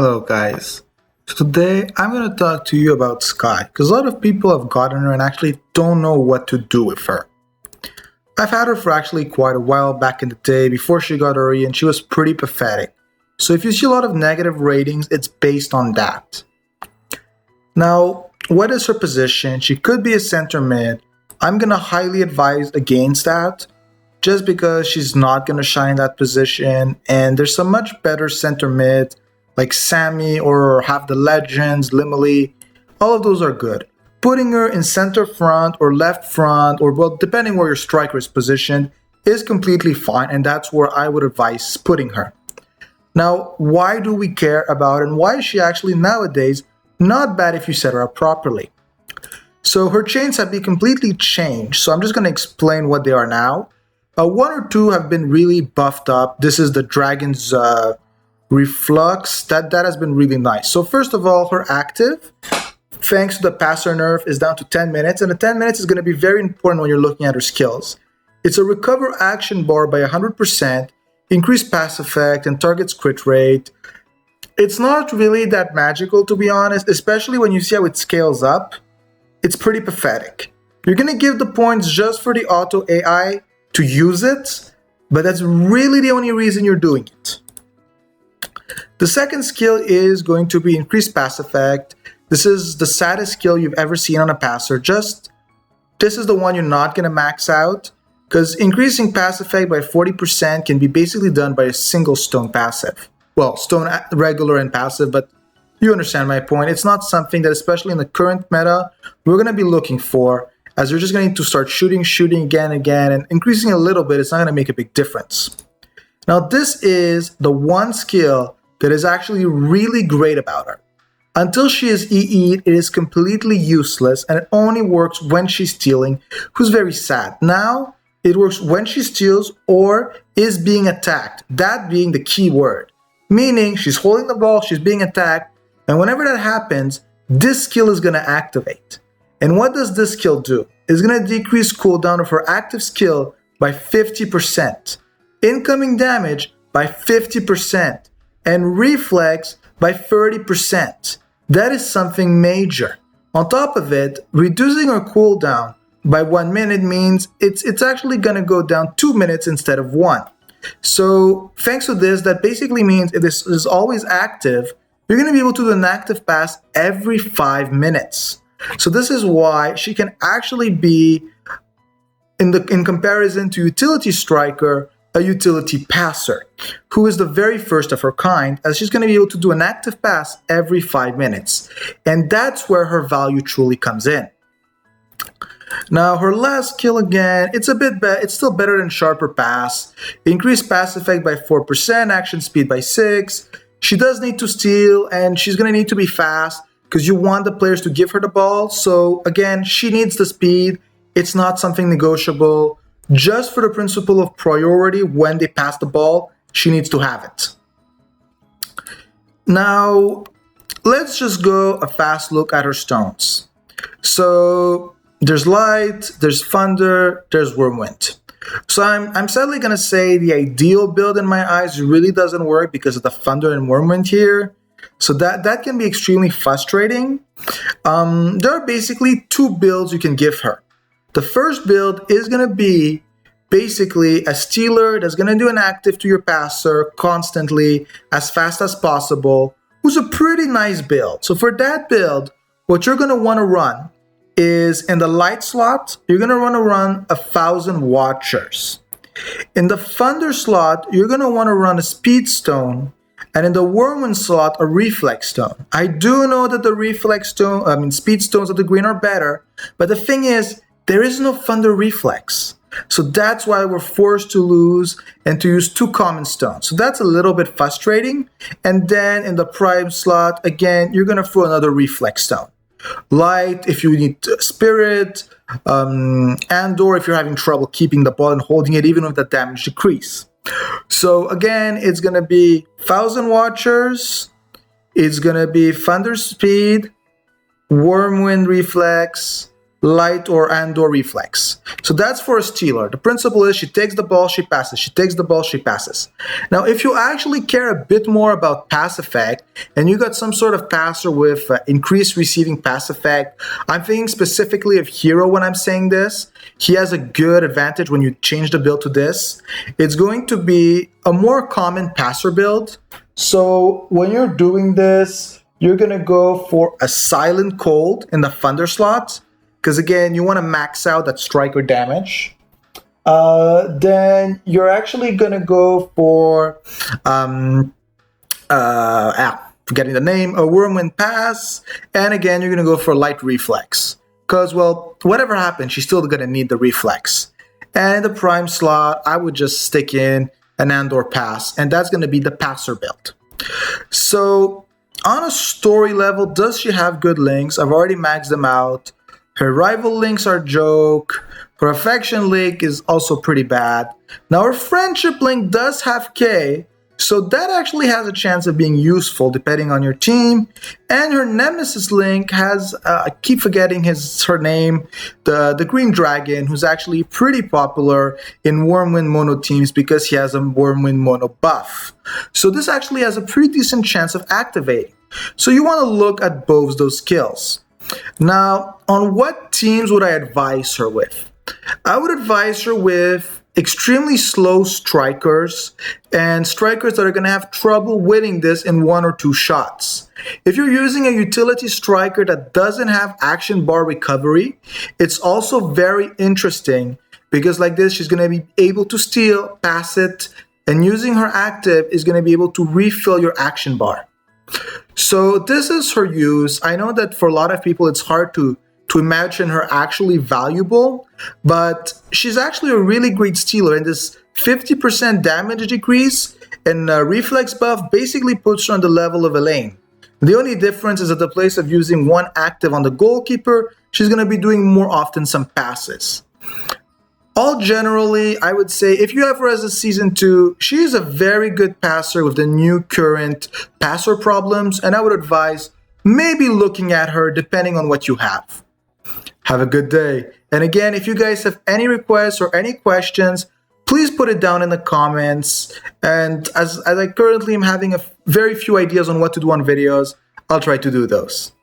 Hello, guys. So today I'm going to talk to you about Sky because a lot of people have gotten her and actually don't know what to do with her. I've had her for actually quite a while back in the day before she got Uri, and she was pretty pathetic. So if you see a lot of negative ratings, it's based on that. Now, what is her position? She could be a center mid. I'm going to highly advise against that just because she's not going to shine that position, and there's some much better center mid like Sammy or have the legends, Limely. All of those are good. Putting her in center front or left front, or well, depending where your striker is positioned, is completely fine, and that's where I would advise putting her. Now, why do we care about her, and why is she actually nowadays not bad if you set her up properly? So her chains have been completely changed, so I'm just going to explain what they are now. One or two have been really buffed up. This is the Dragon's Reflux. That has been really nice. So first of all, her active, thanks to the passer nerf, is down to 10 minutes, and the 10 minutes is going to be very important when you're looking at her skills. It's a recover action bar by 100%, increased pass effect, and targets crit rate. It's not really that magical, to be honest, especially when you see how it scales up. It's pretty pathetic. You're going to give the points just for the auto AI to use it, but that's really the only reason you're doing it. The second skill is going to be increased pass effect. This is the saddest skill you've ever seen on a passer. This is the one you're not going to max out, because increasing pass effect by 40% can be basically done by a single stone passive. Well, stone regular and passive, but you understand my point. It's not something that, especially in the current meta, we're going to be looking for, as you're just going to start shooting again, and increasing a little bit, it's not going to make a big difference. Now, this is the one skill that is actually really great about her. Until she is EE'd, it is completely useless, and it only works when she's stealing, who's very sad. Now, it works when she steals or is being attacked, that being the key word. Meaning, she's holding the ball, she's being attacked, and whenever that happens, this skill is going to activate. And what does this skill do? It's going to decrease cooldown of her active skill by 50%, incoming damage by 50%, and reflex by 30%. That is something major. On top of it, reducing our cooldown by 1 minute means it's actually going to go down 2 minutes instead of 1. So thanks to this, that basically means if this is always active, you're going to be able to do an active pass every 5 minutes. So this is why she can actually be, in comparison to Utility Striker, a utility passer, who is the very first of her kind, as she's going to be able to do an active pass every 5 minutes. And that's where her value truly comes in. Now, her last skill again, it's still better than Sharper Pass. Increased pass effect by 4%, action speed by 6. She does need to steal, and she's going to need to be fast, because you want the players to give her the ball. So again, she needs the speed. It's not something negotiable. Just for the principle of priority, when they pass the ball, she needs to have it. Now, let's just go a fast look at her stones. So there's Light, there's Thunder, there's Whirlwind. So I'm sadly going to say the ideal build in my eyes really doesn't work because of the Thunder and Whirlwind here. So that can be extremely frustrating. There are basically two builds you can give her. The first build is going to be basically a stealer that's going to do an active to your passer constantly as fast as possible, who's a pretty nice build. So for that build, what you're going to want to run is in the Light slot, you're going to want to run 1,000 Watchers. In the Thunder slot, you're going to want to run a Speed Stone, and in the Whirlwind slot, a Reflex Stone. I do know that the Speed Stones of the green are better, but the thing is, there is no Thunder Reflex. So that's why we're forced to lose and to use 2 common stones. So that's a little bit frustrating. And then in the Prime slot, again, you're going to throw another Reflex Stone. Light, if you need Spirit, and/or if you're having trouble keeping the ball and holding it, even with the damage decrease. So again, it's going to be 1,000 Watchers, it's going to be Thunder Speed, Whirlwind Reflex, light or reflex. So that's for a stealer. The principle is she takes the ball, she passes. She takes the ball, she passes. Now, if you actually care a bit more about pass effect and you got some sort of passer with increased receiving pass effect, I'm thinking specifically of Hero when I'm saying this. He has a good advantage when you change the build to this. It's going to be a more common passer build. So when you're doing this, you're going to go for a Silent Cold in the Thunder slot, because again, you want to max out that striker damage. Then you're actually going to go for, forgetting the name, a Whirlwind Pass. And again, you're going to go for Light Reflex. Because, well, whatever happens, she's still going to need the reflex. And in the prime slot, I would just stick in an Andor Pass. And that's going to be the passer build. So on a story level, does she have good links? I've already maxed them out. Her rival links are joke. Her affection link is also pretty bad. Now her friendship link does have K, so that actually has a chance of being useful depending on your team. And her nemesis link has, I keep forgetting her name, the Green Dragon, who's actually pretty popular in Wyrmwind mono teams because he has a Wyrmwind mono buff. So this actually has a pretty decent chance of activating. So you want to look at both those skills. Now, on what teams would I advise her with? I would advise her with extremely slow strikers and strikers that are going to have trouble winning this in 1 or 2 shots. If you're using a utility striker that doesn't have action bar recovery, it's also very interesting because like this, she's going to be able to steal, pass it, and using her active is going to be able to refill your action bar. So this is her use. I know that for a lot of people it's hard to imagine her actually valuable, but she's actually a really great stealer, and this 50% damage decrease and reflex buff basically puts her on the level of Elaine. The only difference is at the place of using 1 active on the goalkeeper, she's going to be doing more often some passes. All generally, I would say if you have her as a Season 2, she is a very good passer with the new current passer problems, and I would advise maybe looking at her depending on what you have. Have a good day. And again, if you guys have any requests or any questions, please put it down in the comments. And as I currently am having very few ideas on what to do on videos, I'll try to do those.